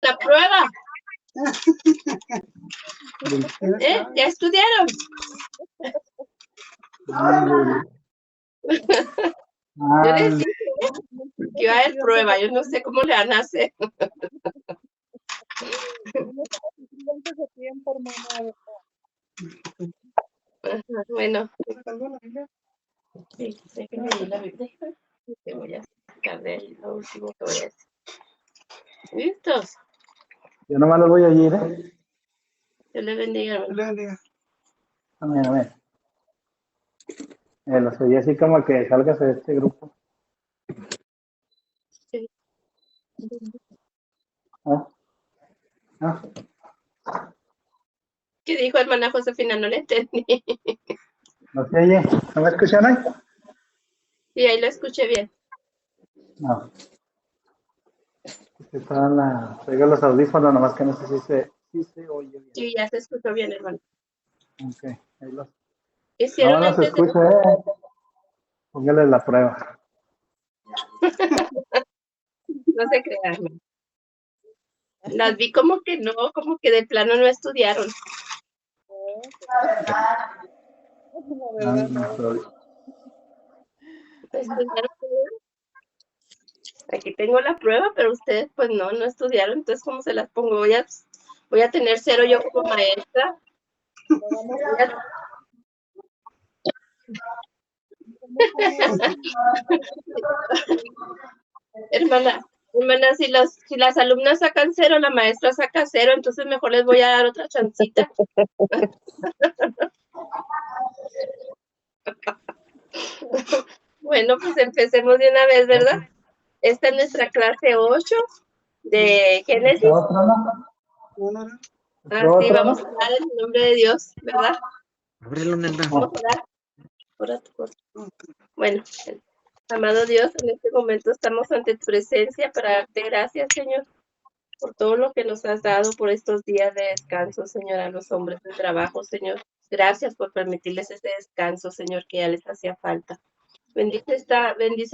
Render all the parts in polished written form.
la prueba. ¿Ya estudiaron? Yo les dije que iba a haber prueba, yo no sé cómo le van a hacer. Bueno. Sí, déjenme ir la Biblia. Te voy a sacar de lo último que voy a decir. ¿Listos? Yo nomás los voy a ir, ¿eh? Dios les bendiga, hermano. Dios les bendiga. Amén, amén. Lo oí así como que salgas de este grupo. Sí. ¿Ah? ¿Ah? ¿Qué dijo hermana Josefina? No le entendí. ¿No se oye? ¿No me escuchan ahí? Sí, ahí lo escuché bien. No. Traigo los audífonos, nomás que no sé si se oye bien. Sí, ya se escuchó bien, hermano. Ok, ahí los. Hicieron No los antes de... escucho, Póngale la prueba. No se crean, hermano. Las vi como que no, como que de plano no estudiaron. ¿Estudiaron? Aquí tengo la prueba, pero ustedes pues no estudiaron, entonces ¿cómo se las pongo? Voy a tener 0 yo como maestra. Hermana, si las alumnas sacan 0, la maestra saca 0, entonces mejor les voy a dar otra chancita. Bueno, pues empecemos de una vez, ¿verdad? Esta es nuestra clase 8 de Génesis. Así vamos a orar en el nombre de Dios, ¿verdad? Vamos a orar. Ora tu cosa. Bueno, amado Dios, en este momento estamos ante tu presencia para darte gracias, Señor, por todo lo que nos has dado por estos días de descanso, Señor, a los hombres de trabajo, Señor. Gracias por permitirles ese descanso, Señor, que ya les hacía falta. Bendice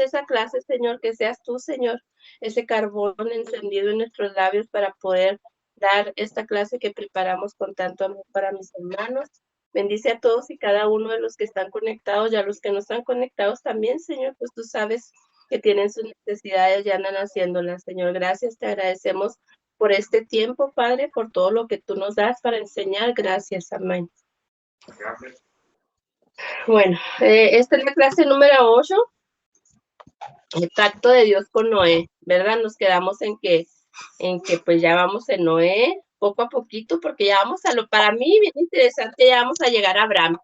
esa clase, Señor, que seas tú, Señor, ese carbón encendido en nuestros labios para poder dar esta clase que preparamos con tanto amor para mis hermanos. Bendice a todos y cada uno de los que están conectados y a los que no están conectados también, Señor, pues tú sabes que tienen sus necesidades y andan haciéndolas, Señor. Gracias, te agradecemos por este tiempo, Padre, por todo lo que tú nos das para enseñar. Gracias, amén. Gracias. Bueno, esta es la clase número 8, el pacto de Dios con Noé, ¿verdad? Nos quedamos en que pues ya vamos en Noé, poco a poquito, porque ya vamos para mí bien interesante, ya vamos a llegar a Abraham.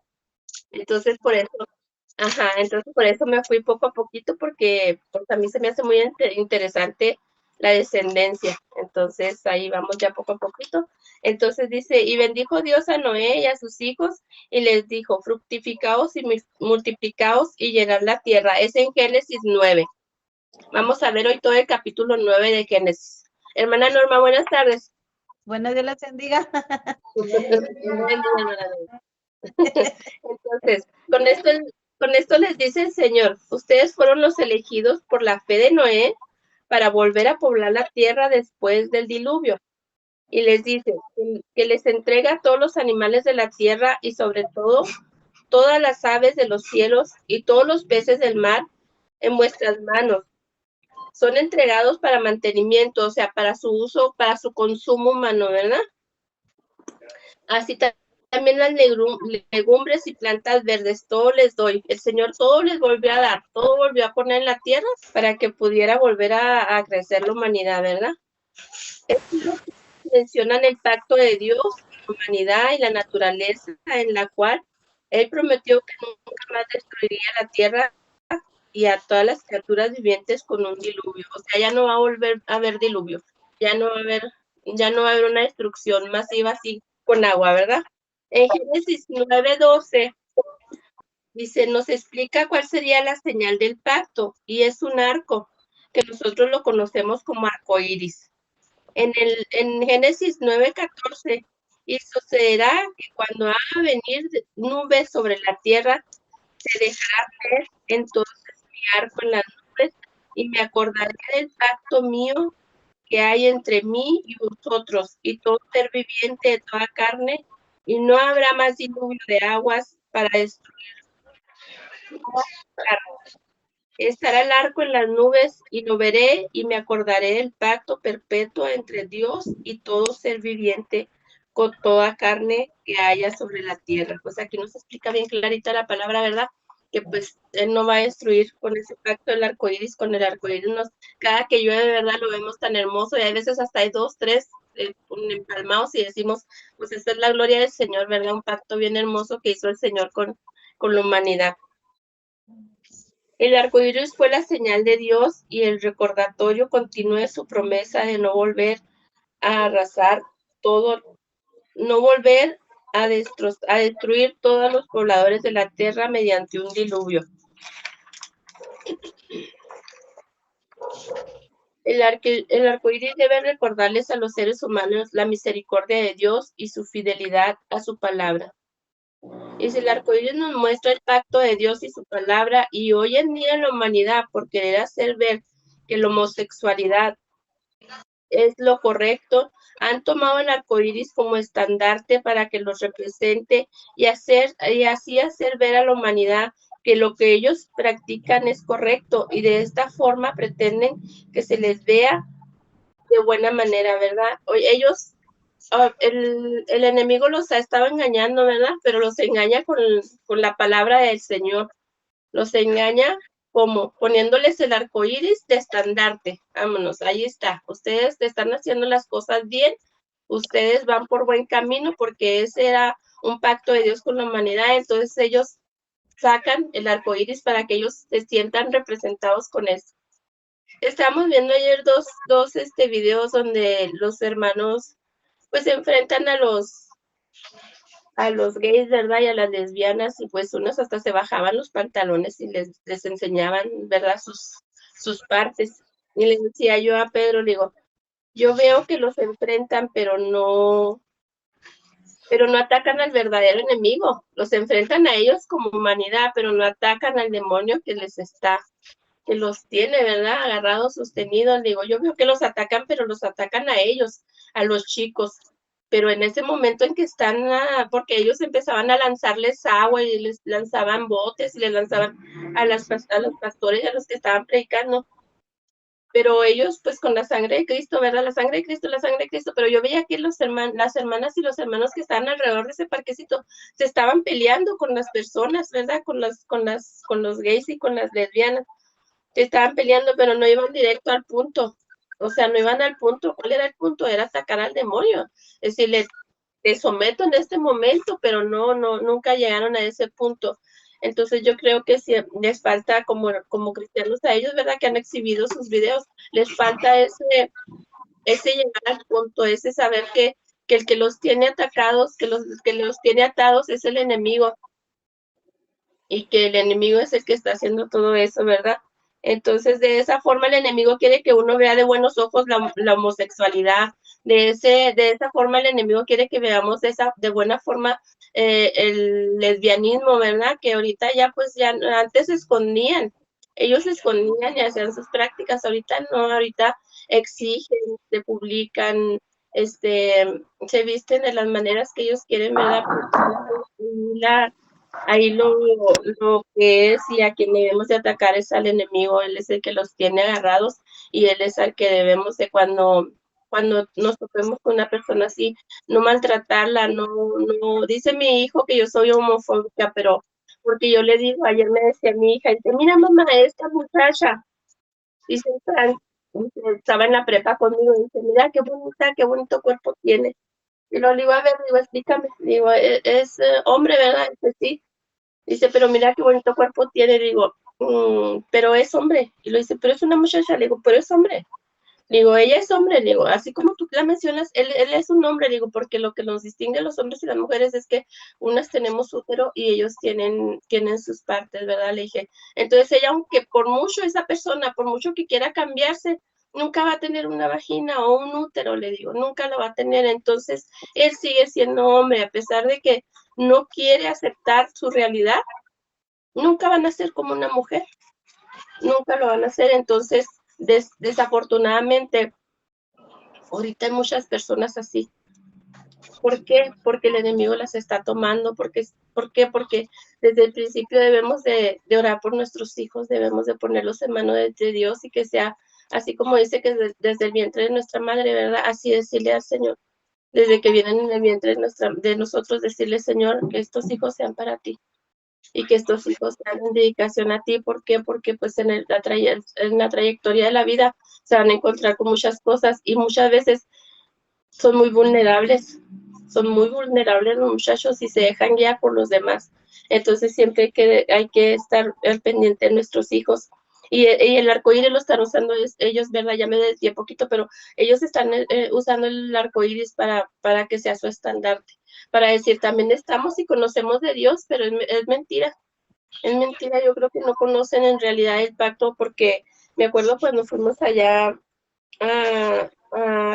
Entonces, por eso me fui poco a poquito, porque pues, a mí se me hace muy interesante la descendencia. Entonces, ahí vamos ya poco a poquito. Entonces dice, y bendijo Dios a Noé y a sus hijos, y les dijo, fructificaos y multiplicaos y llenad la tierra. Es en Génesis 9. Vamos a ver hoy todo el capítulo 9 de Génesis. Hermana Norma, buenas tardes. Buenos días, les bendiga. Entonces, con esto les dice el Señor, ustedes fueron los elegidos por la fe de Noé para volver a poblar la tierra después del diluvio. Y les dice que les entrega a todos los animales de la tierra y sobre todo todas las aves de los cielos y todos los peces del mar en vuestras manos. Son entregados para mantenimiento, o sea, para su uso, para su consumo humano, ¿verdad? Así también las legumbres y plantas verdes, todo les doy. El Señor todo les volvió a dar, todo volvió a poner en la tierra para que pudiera volver a crecer la humanidad, ¿verdad? Mencionan el pacto de Dios, la humanidad y la naturaleza, en la cual Él prometió que nunca más destruiría la tierra y a todas las criaturas vivientes con un diluvio. O sea, ya no va a volver a haber diluvio, ya no va a haber una destrucción masiva así con agua, ¿verdad? En Génesis 9:12 dice, nos explica cuál sería la señal del pacto, y es un arco, que nosotros lo conocemos como arco iris. En Génesis 9:14, y sucederá que cuando haga venir nubes sobre la tierra, se dejará ver entonces mi arco en las nubes, y me acordaré del pacto mío que hay entre mí y vosotros, y todo ser viviente de toda carne, y no habrá más diluvio de aguas para destruir toda carne. Estará el arco en las nubes, y lo veré, y me acordaré del pacto perpetuo entre Dios y todo ser viviente, con toda carne que haya sobre la tierra. Pues aquí nos explica bien clarita la palabra, ¿verdad? Que pues Él no va a destruir con ese pacto del arco iris, con el arco iris. Cada que llueve, de verdad, lo vemos tan hermoso, y a veces hasta hay 2, 3 empalmados, y decimos, pues esta es la gloria del Señor, ¿verdad? Un pacto bien hermoso que hizo el Señor con la humanidad. El arco iris fue la señal de Dios y el recordatorio continuo de su promesa de no volver a arrasar todo, no volver a destruir todos los pobladores de la tierra mediante un diluvio. El arco iris debe recordarles a los seres humanos la misericordia de Dios y su fidelidad a su palabra. Y si el arco iris nos muestra el pacto de Dios y su palabra, y hoy en día la humanidad, por querer hacer ver que la homosexualidad es lo correcto, han tomado el arco iris como estandarte para que los represente y así hacer ver a la humanidad que lo que ellos practican es correcto, y de esta forma pretenden que se les vea de buena manera, ¿verdad? Ellos, el enemigo los ha estado engañando, ¿verdad? Pero los engaña con la palabra del Señor. Los engaña como poniéndoles el arco iris de estandarte. Vámonos, ahí está. Ustedes están haciendo las cosas bien, ustedes van por buen camino, porque ese era un pacto de Dios con la humanidad. Entonces ellos sacan el arco iris para que ellos se sientan representados con eso. Estamos viendo ayer dos videos donde los hermanos pues se enfrentan a los gays, ¿verdad? Y a las lesbianas, y pues unos hasta se bajaban los pantalones y les enseñaban, ¿verdad? Sus partes. Y le decía yo a Pedro, le digo, yo veo que los enfrentan, pero no atacan al verdadero enemigo. Los enfrentan a ellos como humanidad, pero no atacan al demonio que los tiene, ¿verdad? Agarrados, sostenidos. Digo, yo veo que los atacan, pero los atacan a ellos, a los chicos. Pero en ese momento en que están, porque ellos empezaban a lanzarles agua y les lanzaban botes y les lanzaban a los pastores y a los que estaban predicando. Pero ellos, pues con la sangre de Cristo, ¿verdad? La sangre de Cristo. Pero yo veía que las hermanas y los hermanos que estaban alrededor de ese parquecito se estaban peleando con las personas, ¿verdad? Con los gays y con las lesbianas. Se estaban peleando, pero no iban directo al punto. O sea, no iban al punto. ¿Cuál era el punto? Era atacar al demonio. Es decir, te someto en este momento, pero nunca llegaron a ese punto. Entonces yo creo que si les falta como cristianos a ellos, ¿verdad? Que han exhibido sus videos, les falta ese llegar al punto, ese saber que el que los tiene atacados, que los tiene atados es el enemigo, y que el enemigo es el que está haciendo todo eso, ¿verdad? Entonces, de esa forma, el enemigo quiere que uno vea de buenos ojos la homosexualidad. De esa forma, el enemigo quiere que veamos de buena forma el lesbianismo, ¿verdad? Que ahorita ya antes se escondían. Ellos se escondían y hacían sus prácticas. Ahorita no, ahorita exigen, se publican, se visten de las maneras que ellos quieren, ¿verdad? Ahí lo que es, y a quien debemos de atacar es al enemigo. Él es el que los tiene agarrados, y él es al que debemos de cuando nos topemos con una persona así, no maltratarla. No, dice mi hijo que yo soy homofóbica, pero porque yo le digo, ayer me decía mi hija, dice, mira mamá, esta muchacha, dice, estaba en la prepa conmigo, dice, mira qué bonita, qué bonito cuerpo tiene. Y lo digo, a ver, digo, explícame, digo, es hombre, ¿verdad? Dice, sí. Dice, pero mira qué bonito cuerpo tiene. Digo, pero es hombre. Y lo dice, pero es una muchacha. Le digo, pero es hombre. Digo, ella es hombre. Digo, así como tú la mencionas, él es un hombre. Digo, porque lo que nos distingue a los hombres y las mujeres es que unas tenemos útero y ellos tienen sus partes, ¿verdad? Le dije, entonces ella, aunque por mucho esa persona, por mucho que quiera cambiarse, nunca va a tener una vagina o un útero, le digo, nunca lo va a tener. Entonces, él sigue siendo hombre, a pesar de que no quiere aceptar su realidad, nunca van a ser como una mujer, nunca lo van a hacer. Entonces, desafortunadamente, Ahorita hay muchas personas así. ¿Por qué? Porque el enemigo las está tomando. ¿Por qué? Porque desde el principio debemos de orar por nuestros hijos, debemos de ponerlos en manos de Dios y que sea así como dice que desde el vientre de nuestra madre, ¿verdad? Así decirle al Señor, desde que vienen en el vientre de nosotros, decirle, Señor, que estos hijos sean para ti y que estos hijos sean en dedicación a ti. ¿Por qué? Porque pues en la trayectoria de la vida se van a encontrar con muchas cosas y muchas veces son muy vulnerables los muchachos y se dejan guiar por los demás. Entonces siempre hay que estar al pendiente de nuestros hijos. Y el arcoíris lo están usando ellos, ¿verdad? Ya me desvié poquito, pero ellos están usando el arcoíris para que sea su estandarte, para decir, también estamos y conocemos de Dios, pero es mentira. Es mentira, yo creo que no conocen en realidad el pacto, porque me acuerdo cuando fuimos allá a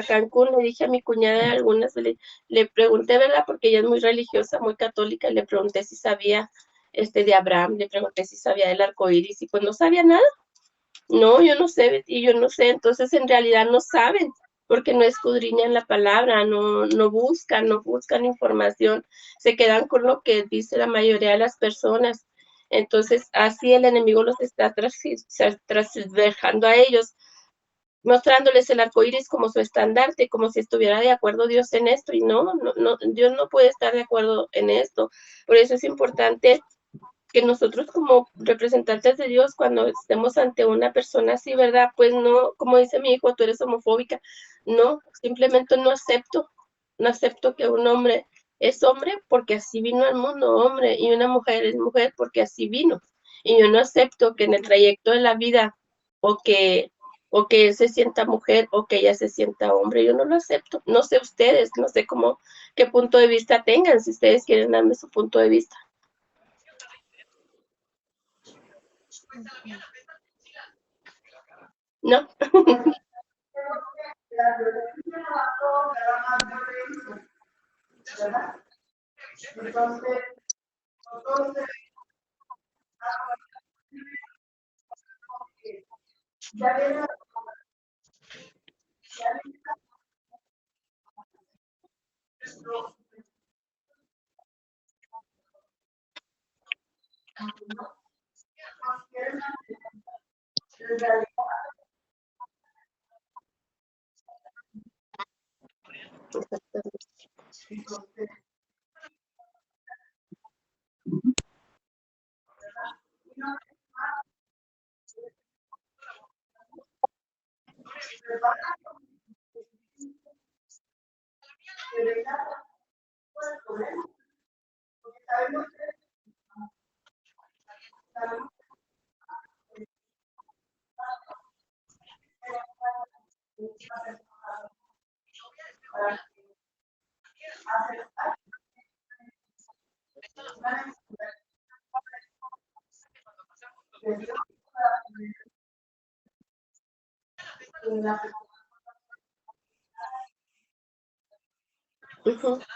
Cancún, le dije a mi cuñada algunas, le pregunté, ¿verdad? Porque ella es muy religiosa, muy católica, y le pregunté si sabía de Abraham, le pregunté si sabía del arco iris, y pues no sabía nada. No, yo no sé, y yo no sé, entonces en realidad no saben, porque no escudriñan la palabra, no buscan información, se quedan con lo que dice la mayoría de las personas. Entonces, así el enemigo los está transversando a ellos, mostrándoles el arco iris como su estandarte, como si estuviera de acuerdo Dios en esto, y no, Dios no puede estar de acuerdo en esto. Por eso es importante que nosotros como representantes de Dios, cuando estemos ante una persona así, ¿verdad? Pues no, como dice mi hijo, tú eres homofóbica. No, simplemente no acepto que un hombre es hombre porque así vino al mundo, hombre, y una mujer es mujer porque así vino. Y yo no acepto que en el trayecto de la vida o que él se sienta mujer o que ella se sienta hombre, yo no lo acepto. No sé ustedes, no sé qué punto de vista tengan, si ustedes quieren darme su punto de vista. No.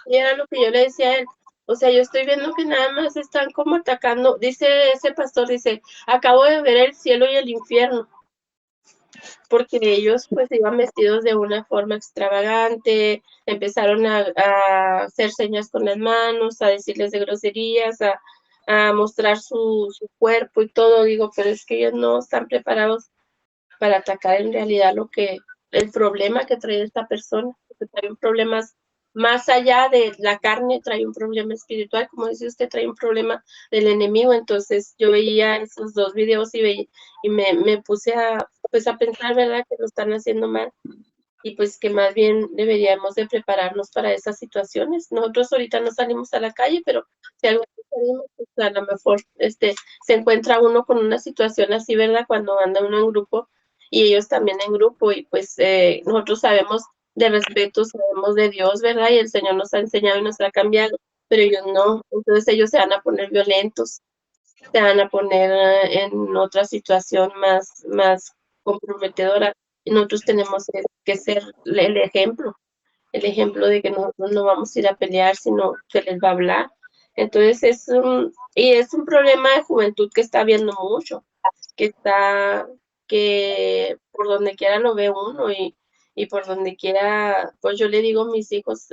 Y era lo que yo le decía a él. O sea, yo estoy viendo que nada más están como atacando. Dice ese pastor, dice, acabo de ver el cielo y el infierno. Porque ellos pues iban vestidos de una forma extravagante, empezaron a hacer señas con las manos, a decirles de groserías, a mostrar su cuerpo y todo. Digo, pero es que ellos no están preparados para atacar en realidad el problema que trae esta persona, porque trae problemas más allá de la carne, trae un problema espiritual, como dice usted, trae un problema del enemigo. Entonces yo veía esos dos videos y me puse pues a pensar, ¿verdad?, que lo están haciendo mal y pues que más bien deberíamos de prepararnos para esas situaciones. Nosotros ahorita no salimos a la calle, pero si algo salimos, pues a lo mejor se encuentra uno con una situación así, ¿verdad?, cuando anda uno en grupo y ellos también en grupo, y pues nosotros sabemos de respeto, sabemos de Dios, ¿verdad? Y el Señor nos ha enseñado y nos ha cambiado, pero ellos no. Entonces ellos se van a poner violentos, se van a poner en otra situación más comprometedora. Y nosotros tenemos que ser el ejemplo de que nosotros no vamos a ir a pelear, sino se les va a hablar. Entonces es un problema de juventud que está habiendo mucho, que por donde quiera lo ve uno, y y por donde quiera, pues yo le digo a mis hijos,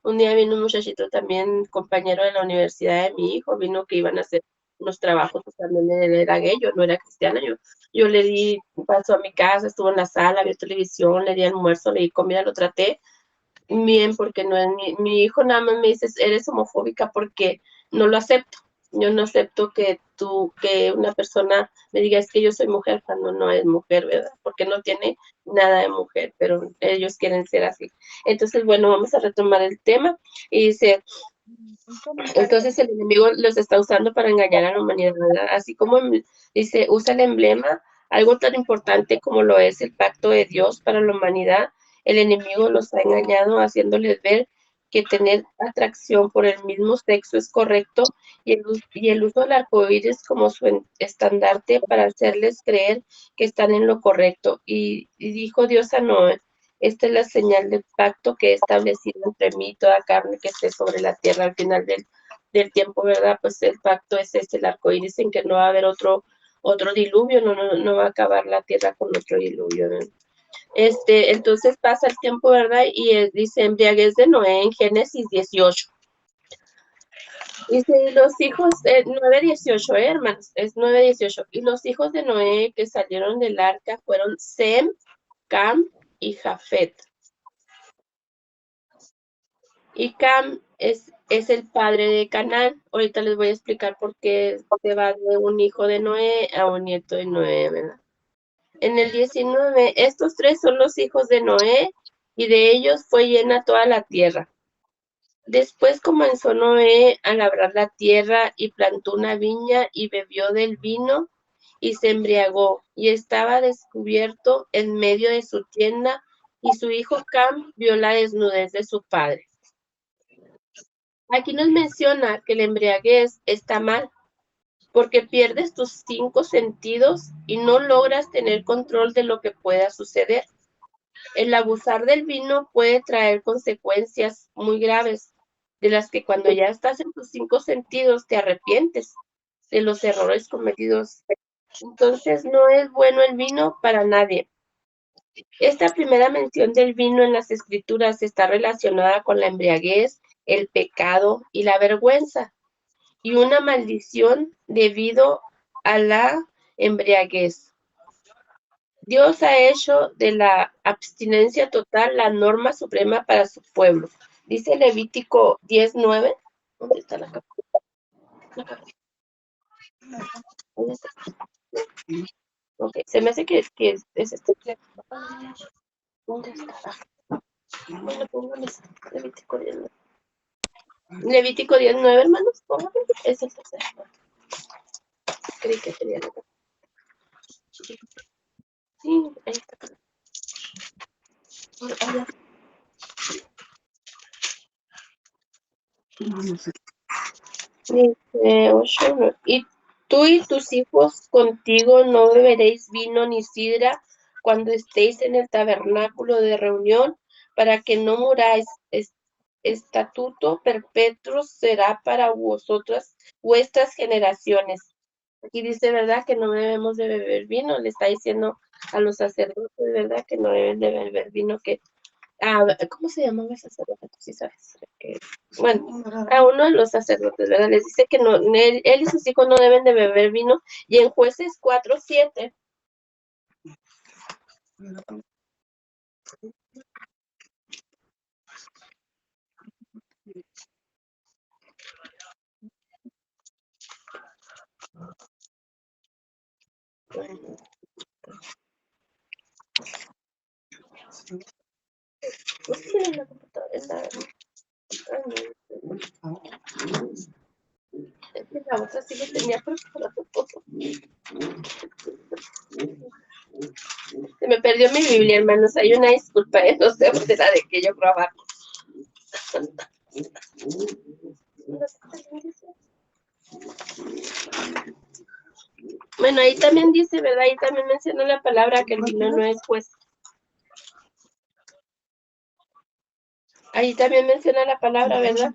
un día vino un muchachito también, compañero de la universidad de mi hijo, vino que iban a hacer unos trabajos, pues también él era gay, yo no era cristiana, yo le di, pasó a mi casa, estuvo en la sala, vio televisión, le di almuerzo, le di comida, lo traté bien, porque no es mi hijo, nada más me dice, eres homofóbica porque no lo acepto. Yo no acepto que una persona me diga, es que yo soy mujer cuando no es mujer, ¿verdad? Porque no tiene nada de mujer, pero ellos quieren ser así. Entonces, bueno, vamos a retomar el tema. Y dice, entonces el enemigo los está usando para engañar a la humanidad, ¿verdad? Así como dice, usa el emblema, algo tan importante como lo es el pacto de Dios para la humanidad, el enemigo los ha engañado haciéndoles ver que tener atracción por el mismo sexo es correcto y el uso del arcoíris como su estandarte para hacerles creer que están en lo correcto. Y dijo Dios a Noé, esta es la señal del pacto que he establecido entre mí y toda carne que esté sobre la tierra al final del tiempo, ¿verdad? Pues el pacto es el arcoíris, en que no va a haber otro diluvio, no va a acabar la tierra con otro diluvio, ¿verdad? Entonces pasa el tiempo, ¿verdad? Y dice embriaguez de Noé en Génesis 18. Dice, los hijos, 9:18, hermanos, es 9:18. Y los hijos de Noé que salieron del arca fueron Sem, Cam y Jafet. Y Cam es el padre de Canaán. Ahorita les voy a explicar por qué se va de un hijo de Noé a un nieto de Noé, ¿verdad? En el 19, estos tres son los hijos de Noé, y de ellos fue llena toda la tierra. Después comenzó Noé a labrar la tierra y plantó una viña y bebió del vino y se embriagó y estaba descubierto en medio de su tienda, y su hijo Cam vio la desnudez de su padre. Aquí nos menciona que la embriaguez está mal, porque pierdes tus 5 sentidos y no logras tener control de lo que pueda suceder. El abusar del vino puede traer consecuencias muy graves, de las que cuando ya estás en tus 5 sentidos te arrepientes de los errores cometidos. Entonces no es bueno el vino para nadie. Esta primera mención del vino en las Escrituras está relacionada con la embriaguez, el pecado y la vergüenza, y una maldición debido a la embriaguez. Dios ha hecho de la abstinencia total la norma suprema para su pueblo. Dice Levítico 10:9. ¿Dónde está la capa? ¿Dónde está? Ok, se me hace que es este. ¿Dónde está? Bueno, póngame Levítico 10:9. Levítico 10:9, hermanos, póngame. Es el tercero. Creí que tenía la capa. Sí, ahí está. Allá. Dice 8, y tú y tus hijos contigo no beberéis vino ni sidra cuando estéis en el tabernáculo de reunión, para que no muráis. Estatuto perpetuo será para vosotras vuestras generaciones. Aquí dice, ¿verdad?, que no debemos de beber vino. Le está diciendo a los sacerdotes, ¿verdad?, que no deben de beber vino, que ¿cómo se llamaban los sacerdotes? Sí sabes. Bueno, a uno de los sacerdotes, ¿verdad? Les dice que no, él y sus hijos no deben de beber vino. Y en Jueces 4:7. La otra sí lo tenía, pero se me perdió mi Biblia, hermanos. Hay una disculpa, no sé dónde la de que yo grababa. Bueno, ahí también dice, ¿verdad? Ahí también menciona la palabra que el vino no es juez. Ahí también menciona la palabra, ¿verdad?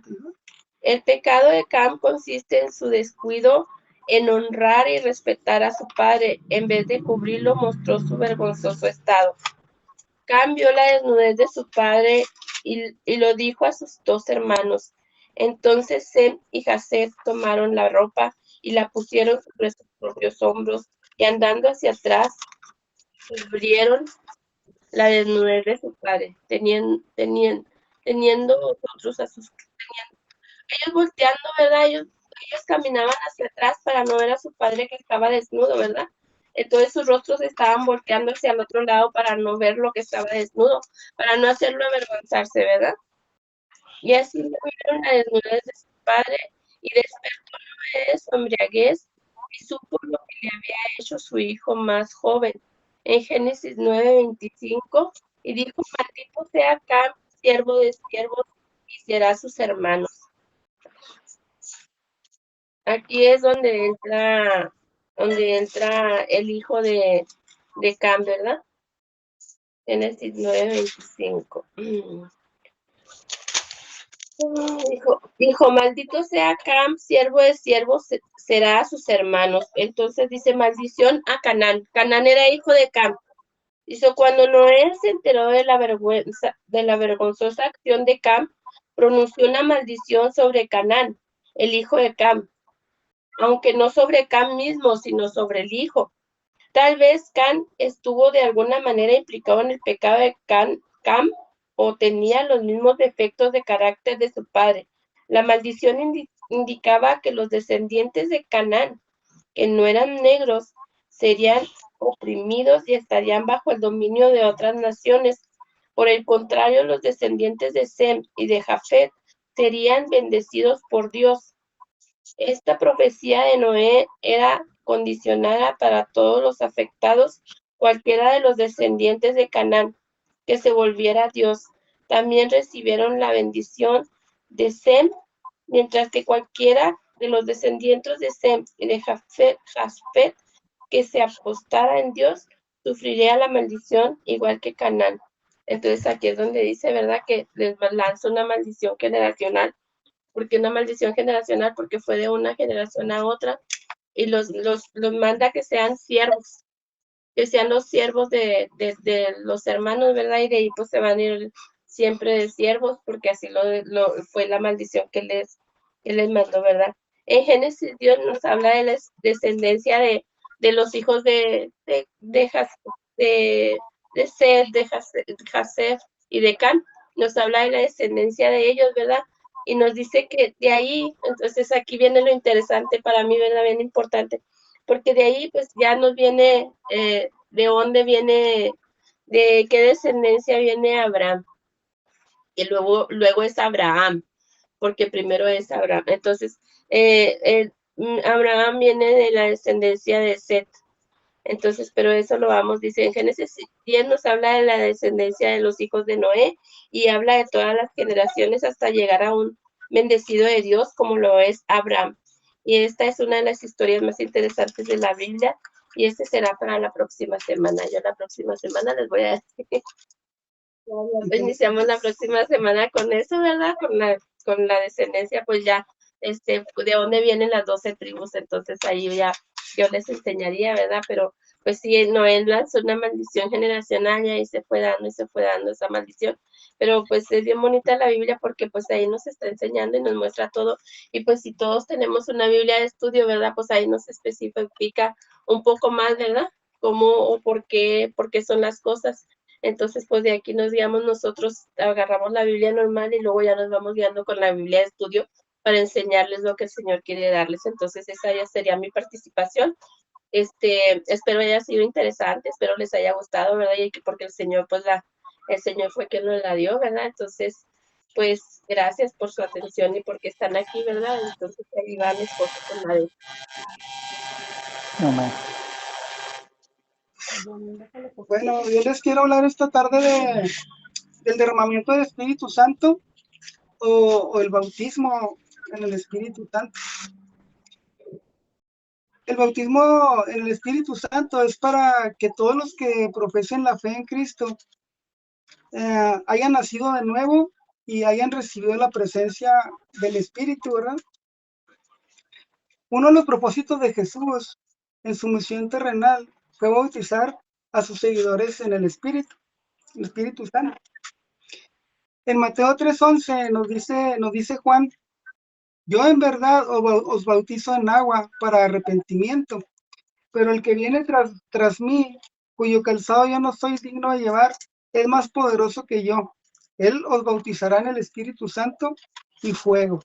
El pecado de Cam consiste en su descuido en honrar y respetar a su padre. En vez de cubrirlo, mostró su vergonzoso estado. Cam vio la desnudez de su padre y lo dijo a sus dos hermanos. Entonces Sem y Jafet tomaron la ropa y la pusieron sobre sus propios hombros, y andando hacia atrás, cubrieron la desnudez de su padre, teniendo otros a sus... Ellos volteando, ¿verdad? Ellos caminaban hacia atrás para no ver a su padre que estaba desnudo, ¿verdad? Entonces sus rostros estaban volteando hacia el otro lado para no ver lo que estaba desnudo, para no hacerlo avergonzarse, ¿verdad? Y así no vieron la desnudez de su padre, y despertó Noé de su embriaguez y supo lo que le había hecho su hijo más joven. En Génesis 9:25, y dijo: maldito sea Cam, siervo de siervos, y será sus hermanos. Aquí es donde entra el hijo de Cam, ¿verdad? Génesis 9:25. Dijo, maldito sea Cam, siervo de siervos, será a sus hermanos. Entonces dice, maldición a Canaán. Canaán era hijo de Cam. Dice, cuando Noé se enteró de la vergonzosa acción de Cam, pronunció una maldición sobre Canaán, el hijo de Cam, aunque no sobre Cam mismo, sino sobre el hijo. Tal vez Cam estuvo de alguna manera implicado en el pecado de Cam, o tenía los mismos defectos de carácter de su padre. La maldición indicaba que los descendientes de Canaán, que no eran negros, serían oprimidos y estarían bajo el dominio de otras naciones. Por el contrario, los descendientes de Sem y de Jafet serían bendecidos por Dios. Esta profecía de Noé era condicionada para todos los afectados, cualquiera de los descendientes de Canaán que se volviera a Dios. También recibieron la bendición de Sem, mientras que cualquiera de los descendientes de Sem y de Jafet que se apostara en Dios sufriría la maldición igual que Canaán. Entonces aquí es donde dice, ¿verdad?, que les lanza una maldición generacional. ¿Por qué una maldición generacional? Porque fue de una generación a otra, y los manda que sean siervos, que sean los siervos de los hermanos, ¿verdad? Y de ahí pues se van a ir siempre de siervos, porque así fue la maldición que les mandó, ¿verdad? En Génesis Dios nos habla de la descendencia de los hijos de Seth, de Jafet y de Can. Nos habla de la descendencia de ellos, ¿verdad? Y nos dice que de ahí, entonces aquí viene lo interesante para mí, ¿verdad? Bien importante, porque de ahí pues ya nos viene de dónde viene, de qué descendencia viene Abraham, y luego es Abraham, porque primero es Abraham. Entonces, Abraham viene de la descendencia de Seth. Entonces, pero eso lo vamos, dice en Génesis 10, nos habla de la descendencia de los hijos de Noé, y habla de todas las generaciones hasta llegar a un bendecido de Dios como lo es Abraham. Y esta es una de las historias más interesantes de la Biblia, y este será para la próxima semana. Yo la próxima semana les voy a decir. Iniciamos la próxima semana con eso, ¿verdad? Con la descendencia, pues ya, de dónde vienen las 12 tribus. Entonces ahí ya yo les enseñaría, ¿verdad? Pero pues sí, Noé lanzó una maldición generacional, y ahí se fue dando esa maldición. Pero pues es bien bonita la Biblia, porque pues ahí nos está enseñando y nos muestra todo. Y pues si todos tenemos una Biblia de estudio, ¿verdad? Pues ahí nos especifica un poco más, ¿verdad? Cómo o por qué son las cosas. Entonces, pues de aquí nos guiamos nosotros, agarramos la Biblia normal y luego ya nos vamos guiando con la Biblia de estudio para enseñarles lo que el Señor quiere darles. Entonces, esa ya sería mi participación. Espero haya sido interesante, espero les haya gustado, ¿verdad? Y porque el Señor, pues el Señor fue quien nos la dio, ¿verdad? Entonces, pues gracias por su atención y porque están aquí, ¿verdad? Entonces, ahí va mi esposo con la de... Amén. Bueno, yo les quiero hablar esta tarde del derramamiento del Espíritu Santo o el bautismo en el Espíritu Santo. El bautismo en el Espíritu Santo es para que todos los que profesen la fe en Cristo hayan nacido de nuevo y hayan recibido la presencia del Espíritu, ¿verdad? Uno de los propósitos de Jesús en su misión terrenal fue bautizar a sus seguidores en el Espíritu. el Espíritu Santo. En Mateo 3:11 nos dice Juan, yo en verdad os bautizo en agua para arrepentimiento, pero el que viene tras mí, cuyo calzado yo no soy digno de llevar, es más poderoso que yo. Él os bautizará en el Espíritu Santo y fuego.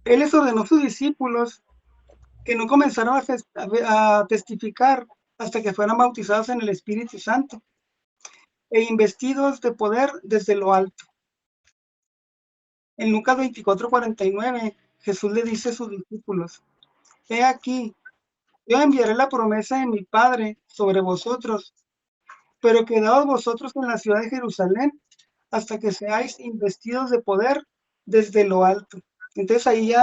Él les ordenó a sus discípulos que no comenzaron a testificar hasta que fueran bautizados en el Espíritu Santo e investidos de poder desde lo alto. En Lucas 24:49, Jesús le dice a sus discípulos, he aquí, yo enviaré la promesa de mi Padre sobre vosotros, pero quedaos vosotros en la ciudad de Jerusalén hasta que seáis investidos de poder desde lo alto. Entonces ahí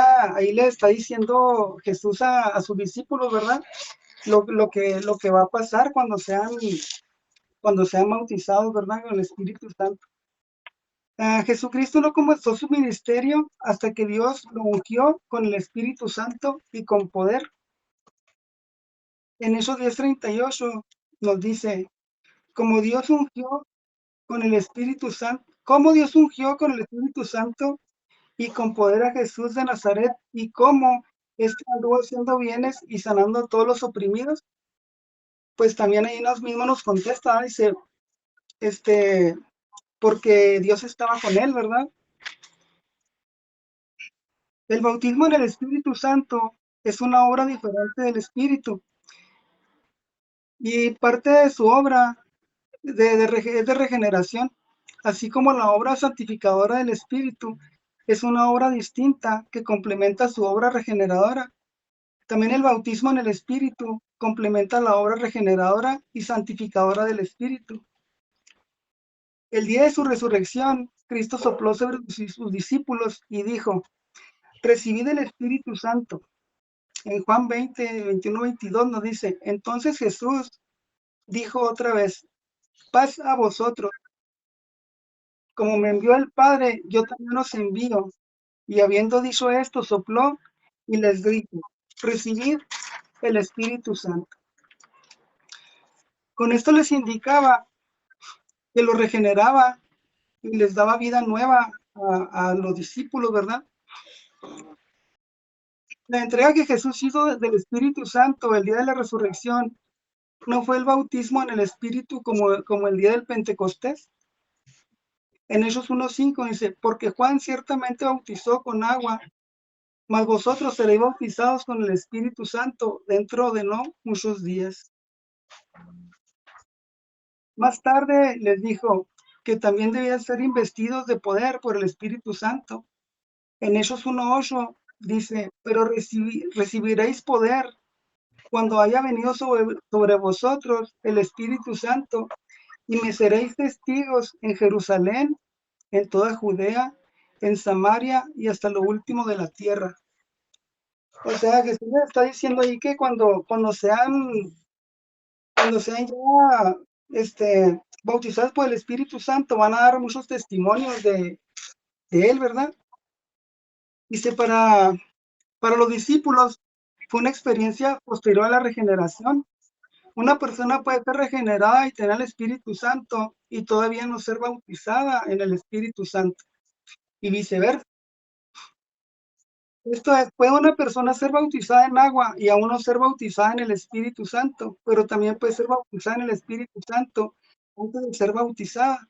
le está diciendo Jesús a sus discípulos, ¿verdad? Lo que va a pasar cuando sean bautizados, ¿verdad? Con el Espíritu Santo. Jesucristo no comenzó su ministerio hasta que Dios lo ungió con el Espíritu Santo y con poder. En Hechos 10:38 nos dice, como Dios ungió con el Espíritu Santo, cómo Dios ungió con el Espíritu Santo y con poder a Jesús de Nazaret, y cómo éste anduvo haciendo bienes y sanando a todos los oprimidos. Pues también ahí mismo nos contesta, dice, porque Dios estaba con él, ¿verdad? El bautismo en el Espíritu Santo es una obra diferente del Espíritu, y parte de su obra es de regeneración, así como la obra santificadora del Espíritu es una obra distinta que complementa su obra regeneradora. También el bautismo en el Espíritu complementa la obra regeneradora y santificadora del Espíritu. El día de su resurrección, Cristo sopló sobre sus discípulos y dijo, recibid el Espíritu Santo. En Juan 20:21-22 nos dice, entonces Jesús dijo otra vez, paz a vosotros. Como me envió el Padre, yo también os envío. Y habiendo dicho esto, sopló y les dijo, recibid el Espíritu Santo. Con esto les indicaba que lo regeneraba y les daba vida nueva a los discípulos, ¿verdad? La entrega que Jesús hizo del Espíritu Santo el día de la resurrección no fue el bautismo en el Espíritu como el día del Pentecostés. En Hechos 1:5 dice, porque Juan ciertamente bautizó con agua, mas vosotros seréis bautizados con el Espíritu Santo dentro de no muchos días. Más tarde les dijo que también debían ser investidos de poder por el Espíritu Santo. En Hechos 1:8 dice, pero recibiréis poder cuando haya venido sobre vosotros el Espíritu Santo, y me seréis testigos en Jerusalén, en toda Judea, en Samaria y hasta lo último de la tierra. O sea, Jesús está diciendo ahí que cuando sean ya bautizados por el Espíritu Santo, van a dar muchos testimonios de él, ¿verdad? Dice, para los discípulos fue una experiencia posterior a la regeneración. Una persona puede ser regenerada y tener el Espíritu Santo y todavía no ser bautizada en el Espíritu Santo, y viceversa. Esto es, puede una persona ser bautizada en agua y aún no ser bautizada en el Espíritu Santo, pero también puede ser bautizada en el Espíritu Santo antes de ser bautizada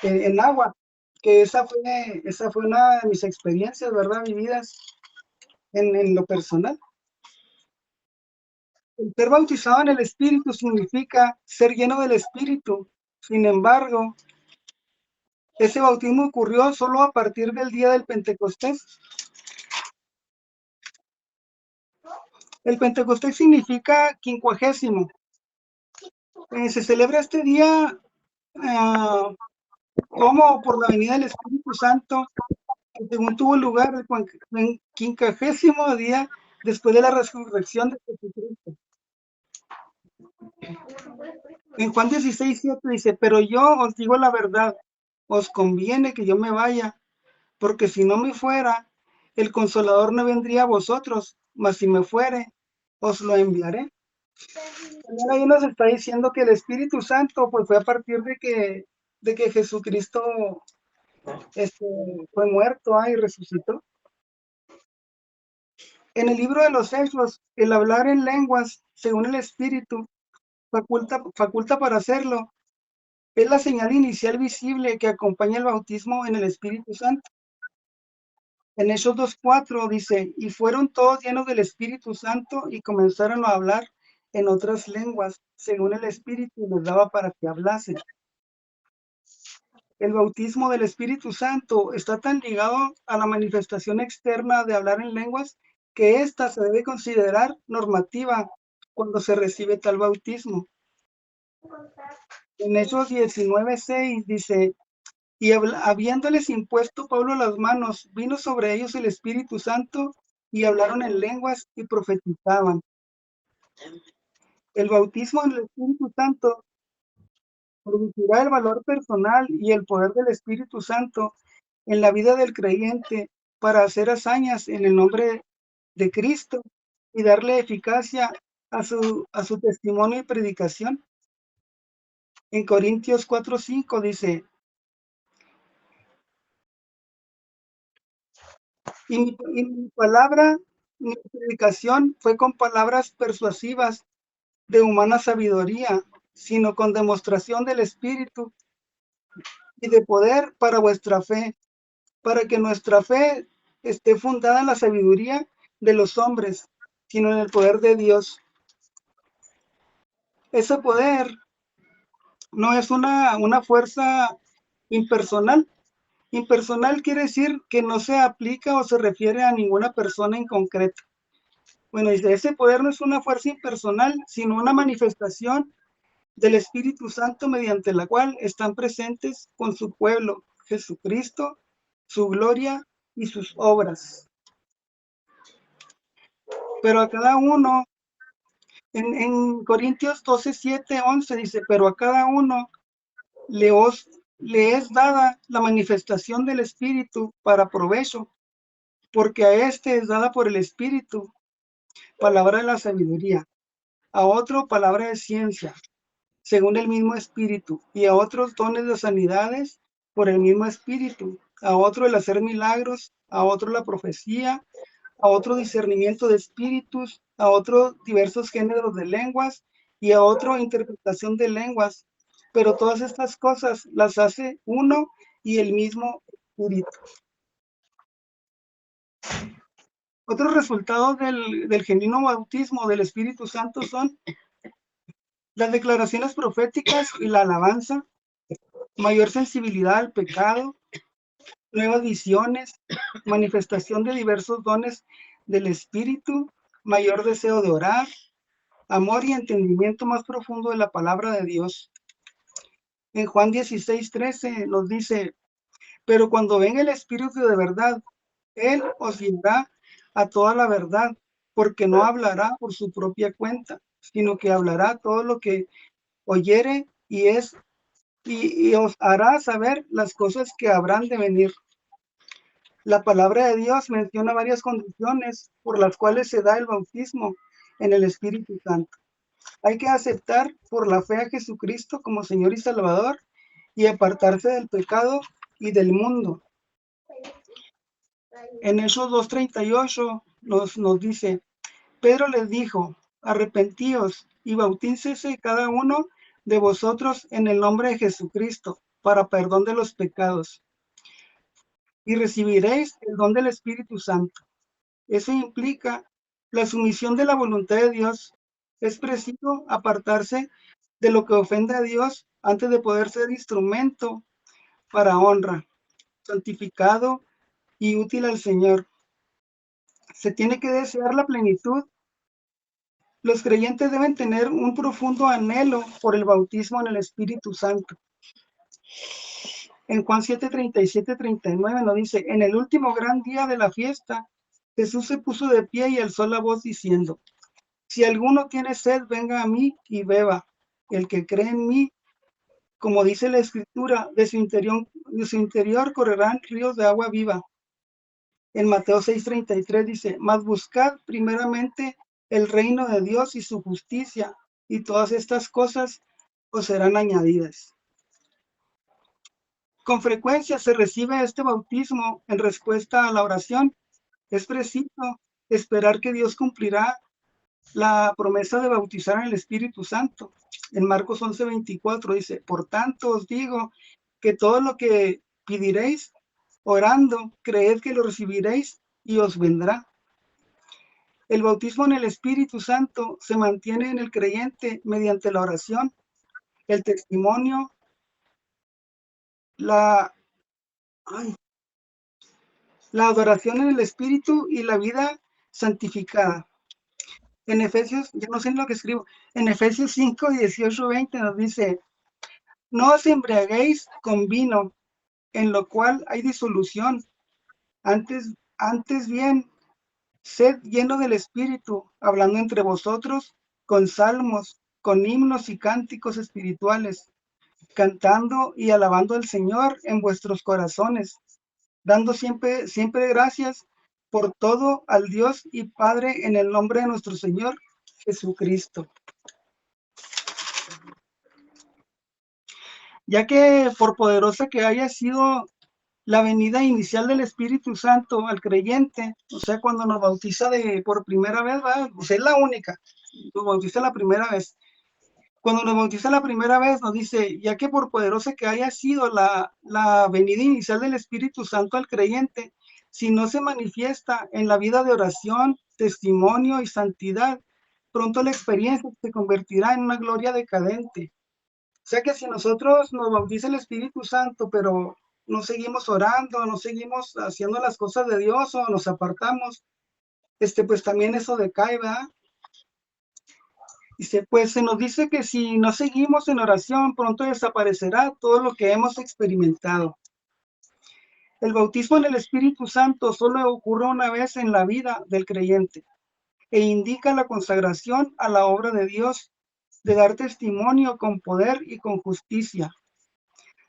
en agua, que esa fue una de mis experiencias, ¿verdad? Vividas en lo personal. El ser bautizado en el Espíritu significa ser lleno del Espíritu. Sin embargo, ese bautismo ocurrió solo a partir del día del Pentecostés. El Pentecostés significa 50. Se celebra este día como por la venida del Espíritu Santo, que según tuvo lugar el 50º día después de la resurrección de Jesucristo. En Juan 16:7 dice, pero yo os digo la verdad, os conviene que yo me vaya, porque si no me fuera, el Consolador no vendría a vosotros, mas si me fuere, os lo enviaré. También ahí nos está diciendo que el Espíritu Santo pues fue a partir de que Jesucristo este, fue muerto y resucitó. En el libro de los Hechos, el hablar en lenguas, según el Espíritu, faculta para hacerlo. Es la señal inicial visible que acompaña el bautismo en el Espíritu Santo. En Hechos 2:4 dice, y fueron todos llenos del Espíritu Santo y comenzaron a hablar en otras lenguas, según el Espíritu les daba para que hablasen. El bautismo del Espíritu Santo está tan ligado a la manifestación externa de hablar en lenguas que ésta se debe considerar normativa cuando se recibe tal bautismo. En Hechos 19:6 dice, y habiéndoles impuesto Pablo las manos, vino sobre ellos el Espíritu Santo y hablaron en lenguas y profetizaban. El bautismo en el Espíritu Santo producirá el valor personal y el poder del Espíritu Santo en la vida del creyente para hacer hazañas en el nombre de Cristo y darle eficacia a su testimonio y predicación. En Corintios 4:5 dice, y mi palabra, mi predicación fue con palabras persuasivas de humana sabiduría, sino con demostración del Espíritu y de poder para vuestra fe, para que nuestra fe esté fundada en la sabiduría de los hombres, sino en el poder de Dios. Ese poder no es una fuerza impersonal. Impersonal quiere decir que no se aplica o se refiere a ninguna persona en concreto. Bueno, dice, ese poder no es una fuerza impersonal, sino una manifestación del Espíritu Santo mediante la cual están presentes con su pueblo, Jesucristo, su gloria y sus obras. Pero a cada uno, en Corintios 12:7-11 dice, pero a cada uno le es dada la manifestación del Espíritu para provecho, porque a este es dada por el Espíritu palabra de la sabiduría, a otro palabra de ciencia, según el mismo Espíritu, y a otros dones de sanidades por el mismo Espíritu, a otro el hacer milagros, a otro la profecía, a otro discernimiento de espíritus, a otro diversos géneros de lenguas y a otro interpretación de lenguas. Pero todas estas cosas las hace uno y el mismo Espíritu. Otros resultados del genuino bautismo del Espíritu Santo son las declaraciones proféticas y la alabanza, mayor sensibilidad al pecado, nuevas visiones, manifestación de diversos dones del Espíritu, mayor deseo de orar, amor y entendimiento más profundo de la palabra de Dios. En Juan 16:13 nos dice, pero cuando venga el Espíritu de verdad, Él os guiará a toda la verdad, porque no hablará por su propia cuenta, sino que hablará todo lo que oyere y os hará saber las cosas que habrán de venir. La palabra de Dios menciona varias condiciones por las cuales se da el bautismo en el Espíritu Santo. Hay que aceptar por la fe a Jesucristo como Señor y Salvador y apartarse del pecado y del mundo. En Hechos 2:38 nos dice, Pedro les dijo, arrepentíos y bautícese cada uno de vosotros en el nombre de Jesucristo para perdón de los pecados y recibiréis el don del Espíritu Santo. Eso implica la sumisión de la voluntad de Dios. Es preciso apartarse de lo que ofende a Dios antes de poder ser instrumento para honra, santificado y útil al Señor. Se tiene que desear la plenitud. Los creyentes deben tener un profundo anhelo por el bautismo en el Espíritu Santo. En Juan 7:37-39 nos dice, en el último gran día de la fiesta, Jesús se puso de pie y alzó la voz diciendo, si alguno tiene sed, venga a mí y beba. El que cree en mí, como dice la Escritura, de su interior correrán ríos de agua viva. En Mateo 6:33 dice, mas buscad primeramente el reino de Dios y su justicia, y todas estas cosas os serán añadidas. Con frecuencia se recibe este bautismo en respuesta a la oración. Es preciso esperar que Dios cumplirá la promesa de bautizar en el Espíritu Santo. En Marcos 11:24 dice, por tanto os digo que todo lo que pediréis orando, creed que lo recibiréis y os vendrá. El bautismo en el Espíritu Santo se mantiene en el creyente mediante la oración, el testimonio, la adoración en el Espíritu y la vida santificada. En Efesios, ya no sé lo que escribo, en Efesios 5:18-20 nos dice, no os embriaguéis con vino, en lo cual hay disolución, antes bien, sed lleno del Espíritu, hablando entre vosotros con salmos, con himnos y cánticos espirituales, cantando y alabando al Señor en vuestros corazones, dando siempre gracias por todo al Dios y Padre en el nombre de nuestro Señor Jesucristo. Ya que por poderosa que haya sido la venida inicial del Espíritu Santo al creyente, o sea, cuando nos bautiza por primera vez, ¿verdad? Pues es la única, nos bautiza la primera vez. Cuando nos bautiza la primera vez, nos dice, ya que por poderosa que haya sido la venida inicial del Espíritu Santo al creyente, si no se manifiesta en la vida de oración, testimonio y santidad, pronto la experiencia se convertirá en una gloria decadente. O sea que si nosotros nos bautiza el Espíritu Santo, pero no seguimos orando, no seguimos haciendo las cosas de Dios o nos apartamos, pues también eso decae, ¿verdad? Pues se nos dice que si no seguimos en oración, pronto desaparecerá todo lo que hemos experimentado. El bautismo en el Espíritu Santo solo ocurre una vez en la vida del creyente e indica la consagración a la obra de Dios, de dar testimonio con poder y con justicia.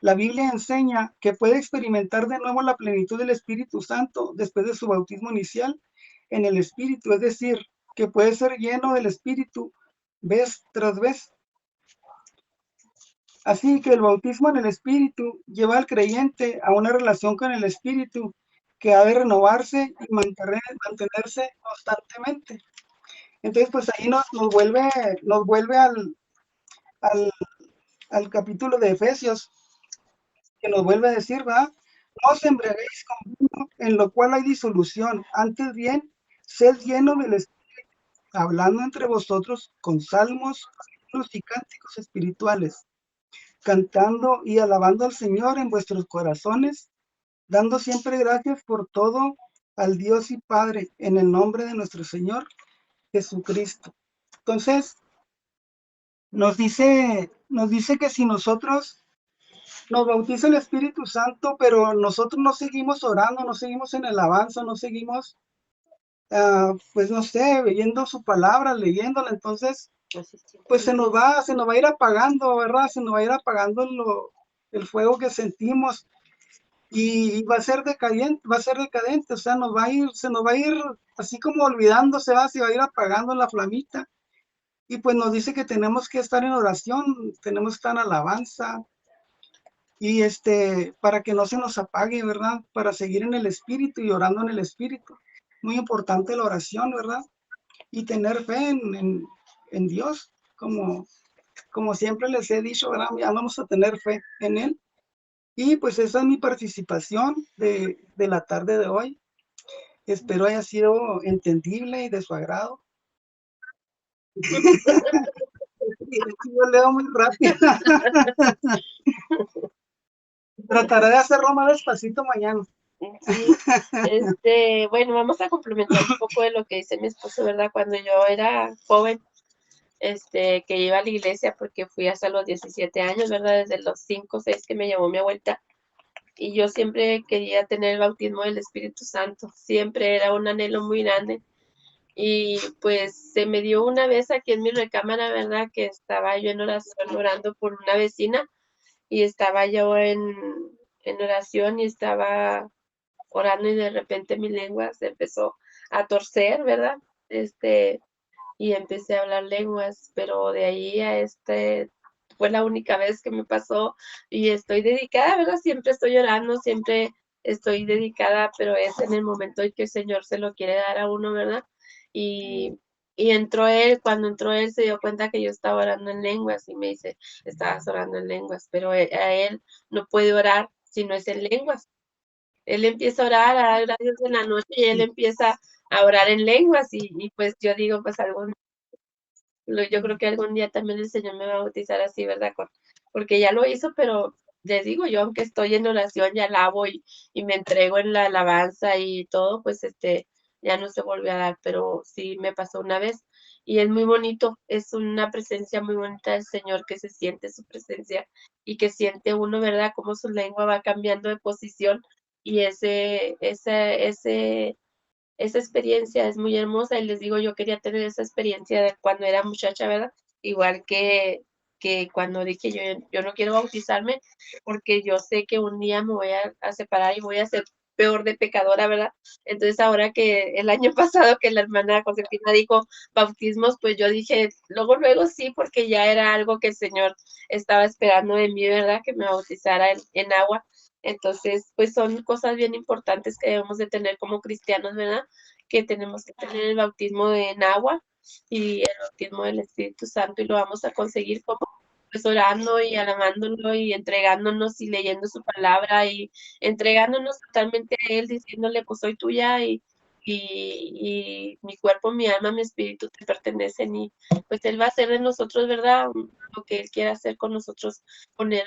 La Biblia enseña que puede experimentar de nuevo la plenitud del Espíritu Santo después de su bautismo inicial en el Espíritu, es decir, que puede ser lleno del Espíritu vez tras vez. Así que el bautismo en el Espíritu lleva al creyente a una relación con el Espíritu que ha de renovarse y mantenerse constantemente. Entonces, pues ahí nos vuelve al capítulo de Efesios, que nos vuelve a decir, ¿verdad? No os embriaguéis con vino, en lo cual hay disolución. Antes bien, sed lleno del Espíritu, hablando entre vosotros con salmos, himnos y cánticos espirituales, cantando y alabando al Señor en vuestros corazones, dando siempre gracias por todo al Dios y Padre, en el nombre de nuestro Señor Jesucristo. Entonces, nos dice que si nosotros nos bautiza el Espíritu Santo, pero nosotros no seguimos orando, no seguimos en alabanza, no seguimos, pues no sé, viendo su palabra, leyéndola, entonces, pues se nos va a ir apagando, ¿verdad? Se nos va a ir apagando el fuego que sentimos y va a ser decadente, o sea, se nos va a ir así como olvidándose, se va a ir apagando la flamita. Y pues nos dice que tenemos que estar en oración, tenemos que estar en alabanza, y para que no se nos apague, ¿verdad? Para seguir en el Espíritu y orando en el Espíritu. Muy importante la oración, ¿verdad? Y tener fe en Dios, como siempre les he dicho, ¿verdad? Ya vamos a tener fe en Él. Y pues esa es mi participación de la tarde de hoy. Espero haya sido entendible y de su agrado. Yo leo muy rápido. Trataré de hacerlo más despacito mañana. Sí, bueno, vamos a complementar un poco de lo que dice mi esposo, ¿verdad? Cuando yo era joven, que iba a la iglesia porque fui hasta los 17 años, ¿verdad? Desde los 5 o 6 que me llamó mi abuelita. Y yo siempre quería tener el bautismo del Espíritu Santo. Siempre era un anhelo muy grande. Y pues se me dio una vez aquí en mi recámara, ¿verdad? Que estaba yo en oración orando por una vecina y estaba yo en oración y estaba orando y de repente mi lengua se empezó a torcer, ¿verdad? y empecé a hablar lenguas, pero de ahí a fue la única vez que me pasó y estoy dedicada, ¿verdad? Siempre estoy orando, siempre estoy dedicada, pero es en el momento en que el Señor se lo quiere dar a uno, ¿verdad? Y entró él, cuando entró él se dio cuenta que yo estaba orando en lenguas y me dice, estabas orando en lenguas, pero a él no puede orar si no es en lenguas. Él empieza a orar, a dar gracias en la noche y él empieza a orar en lenguas y pues yo digo, pues yo creo que algún día también el Señor me va a bautizar así, ¿verdad? Porque ya lo hizo, pero les digo, yo aunque estoy en oración, ya alabo y me entrego en la alabanza y todo, pues ya no se volvió a dar, pero sí me pasó una vez y es muy bonito, es una presencia muy bonita del Señor que se siente su presencia y que siente uno, ¿verdad? Cómo su lengua va cambiando de posición y esa experiencia es muy hermosa y les digo, yo quería tener esa experiencia de cuando era muchacha, ¿verdad? Igual que cuando dije yo no quiero bautizarme porque yo sé que un día me voy a separar y voy a ser peor de pecadora, ¿verdad? Entonces ahora que el año pasado que la hermana Josefina dijo bautismos, pues yo dije, luego sí, porque ya era algo que el Señor estaba esperando de mí, ¿verdad? Que me bautizara en agua. Entonces, pues son cosas bien importantes que debemos de tener como cristianos, ¿verdad? Que tenemos que tener el bautismo en agua y el bautismo del Espíritu Santo y lo vamos a conseguir como pues orando y alabándolo y entregándonos y leyendo su palabra y entregándonos totalmente a Él, diciéndole, pues soy tuya y mi cuerpo, mi alma, mi espíritu te pertenecen y pues Él va a hacer de nosotros, ¿verdad? Lo que Él quiera hacer con nosotros, poner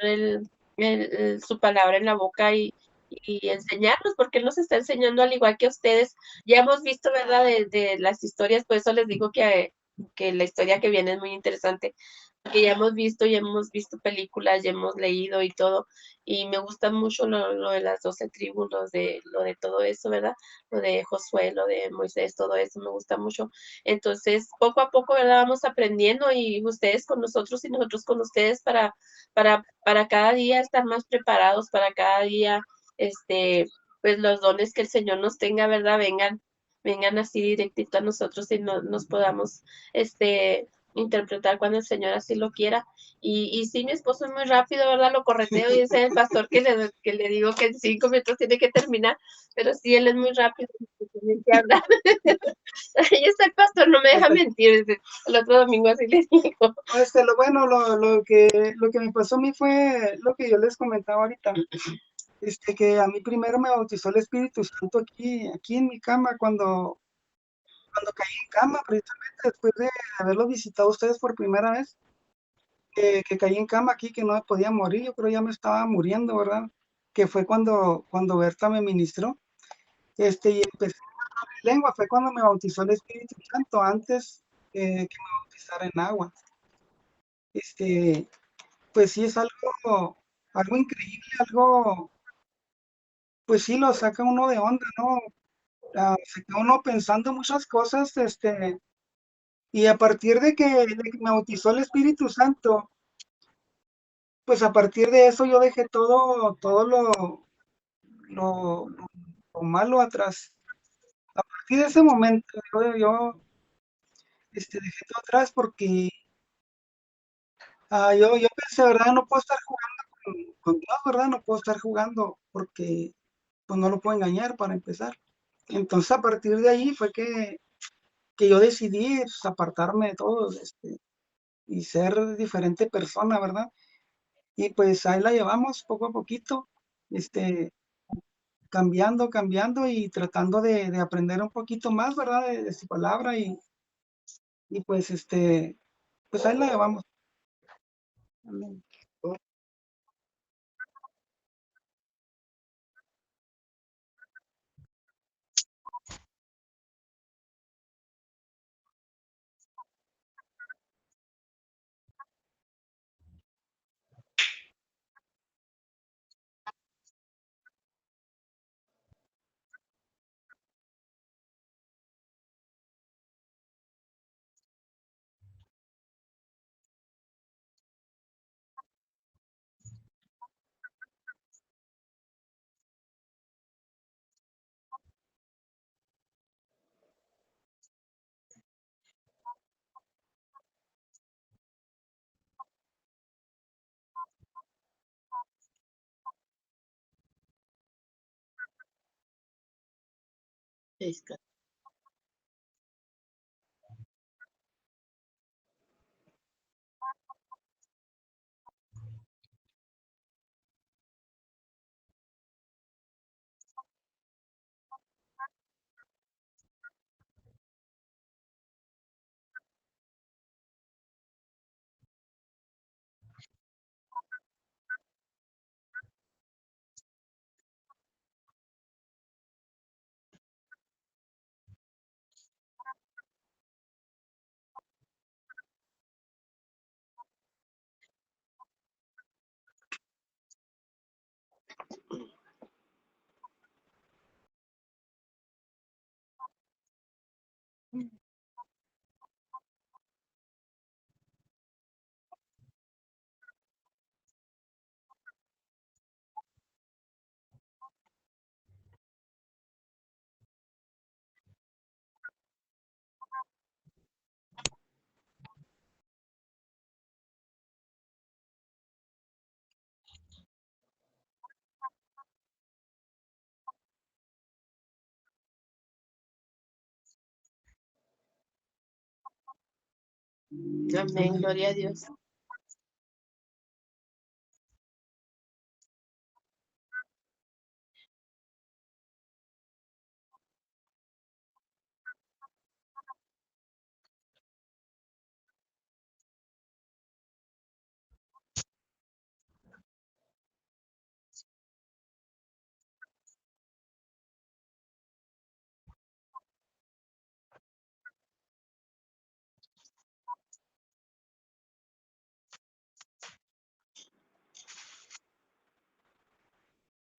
su palabra en la boca y enseñarnos, porque Él nos está enseñando al igual que ustedes. Ya hemos visto, ¿verdad? De las historias, por eso les digo que la historia que viene es muy interesante, porque ya hemos visto películas, ya hemos leído y todo, y me gusta mucho lo de las 12 tribus, lo de todo eso, ¿verdad? Lo de Josué, lo de Moisés, todo eso me gusta mucho. Entonces, poco a poco, ¿verdad? Vamos aprendiendo y ustedes con nosotros y nosotros con ustedes para cada día estar más preparados, para cada día, pues los dones que el Señor nos tenga, ¿verdad? Vengan así directito a nosotros y nos podamos, interpretar cuando el Señor así lo quiera. Y sí, mi esposo es muy rápido, ¿verdad? Lo correteo y ese es el pastor que le digo que en 5 minutos tiene que terminar, pero sí, él es muy rápido, tiene que hablar. Ahí está el pastor, no me deja mentir, el otro domingo así le digo. Lo bueno, lo que me pasó a mí fue lo que yo les comentaba ahorita, que a mí primero me bautizó el Espíritu Santo aquí en mi cama cuando caí en cama, precisamente después de haberlo visitado a ustedes por primera vez, que caí en cama aquí, que no me podía morir, yo creo ya me estaba muriendo, ¿verdad? Que fue cuando Berta me ministró, y empecé a hablar en lengua, fue cuando me bautizó el Espíritu Santo, antes que me bautizara en agua. Pues sí es algo increíble, pues sí lo saca uno de onda, ¿no? Se queda uno pensando muchas cosas, y a partir de que me bautizó el Espíritu Santo, pues a partir de eso yo dejé todo lo, lo malo atrás. A partir de ese momento yo dejé todo atrás porque yo pensé, ¿verdad? No puedo estar jugando con Dios, ¿verdad? No puedo estar jugando porque pues no lo puedo engañar para empezar. Entonces a partir de ahí fue que yo decidí pues, apartarme de todo y ser diferente persona, ¿verdad? Y pues ahí la llevamos poco a poquito, cambiando y tratando de aprender un poquito más, ¿verdad? De su palabra y pues pues ahí la llevamos. Amén. Amén, gloria a Dios.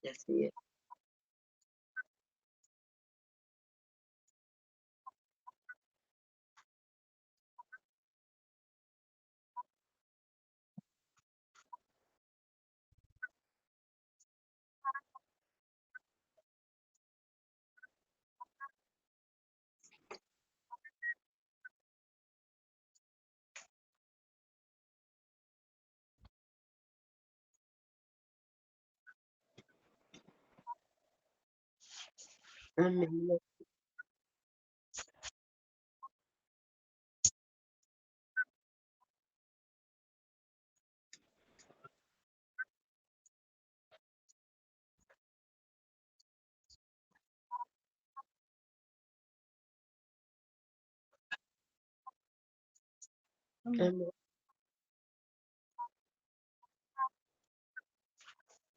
Así es. Amén.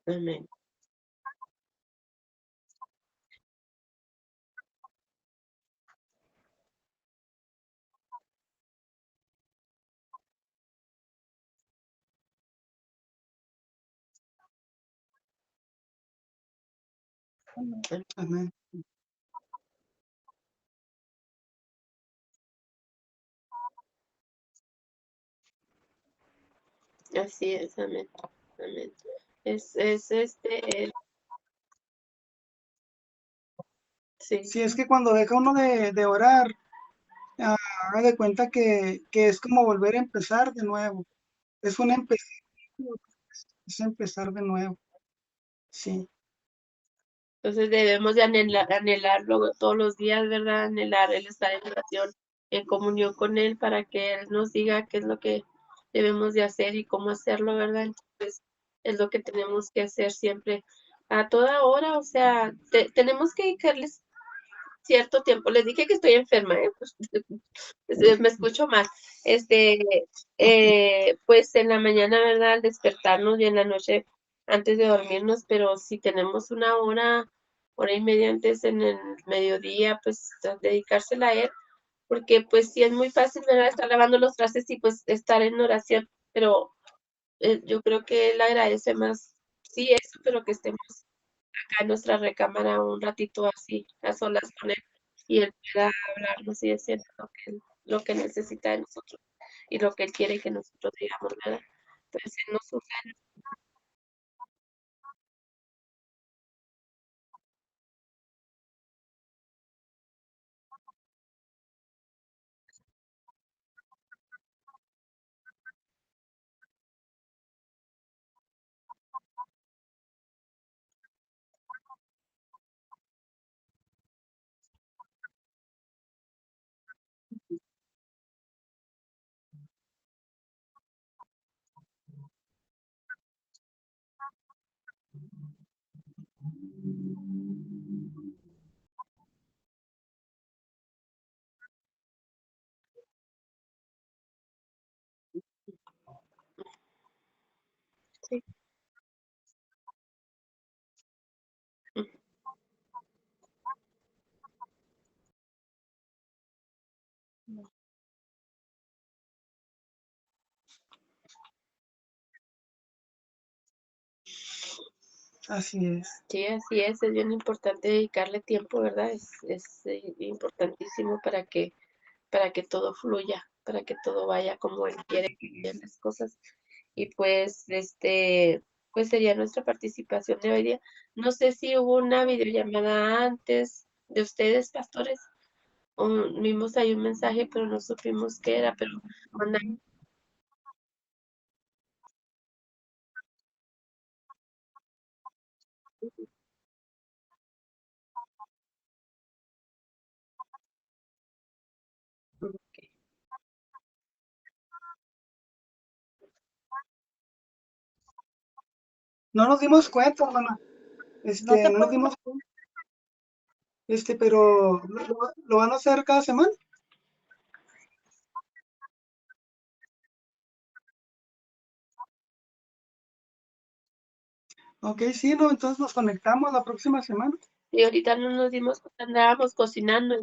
Amén. Amén. Amén. Así es, amén. Amén. Es sí. Si es que cuando deja uno de orar, haga de cuenta que es como volver a empezar de nuevo. Es un empezar, es empezar de nuevo. Sí, Entonces debemos de anhelarlo todos los días, ¿verdad? Anhelar el estar en oración, en comunión con Él para que Él nos diga qué es lo que debemos de hacer y cómo hacerlo, ¿verdad? Entonces es lo que tenemos que hacer siempre, a toda hora, o sea, tenemos que dedicarles cierto tiempo. Les dije que estoy enferma, ¿eh? Pues, me escucho mal. Este, pues en la mañana, ¿verdad? Al despertarnos y en la noche antes de dormirnos, pero si tenemos una hora y media antes en el mediodía, pues dedicársela a él, porque pues sí es muy fácil, ¿verdad? Estar lavando los trastes y pues estar en oración, pero yo creo que él agradece más, sí, eso, pero que estemos acá en nuestra recámara un ratito así, a solas con él, y él pueda hablarnos y decirnos lo que necesita de nosotros y lo que él quiere que nosotros digamos, ¿verdad? Entonces, él nos usa. Así es. Sí, así es bien importante dedicarle tiempo, ¿verdad? Es importantísimo para que todo fluya, para que todo vaya como Él quiere que vayan las cosas. Y pues, pues sería nuestra participación de hoy día. No sé si hubo una videollamada antes de ustedes, pastores, o vimos ahí un mensaje, pero no supimos qué era, pero mandaron. No nos dimos cuenta, hermana. No te No nos dimos cuenta. Pero ¿lo van a hacer cada semana? Ok, sí, no, entonces nos conectamos la próxima semana. Y ahorita no nos dimos cuenta, andábamos cocinando.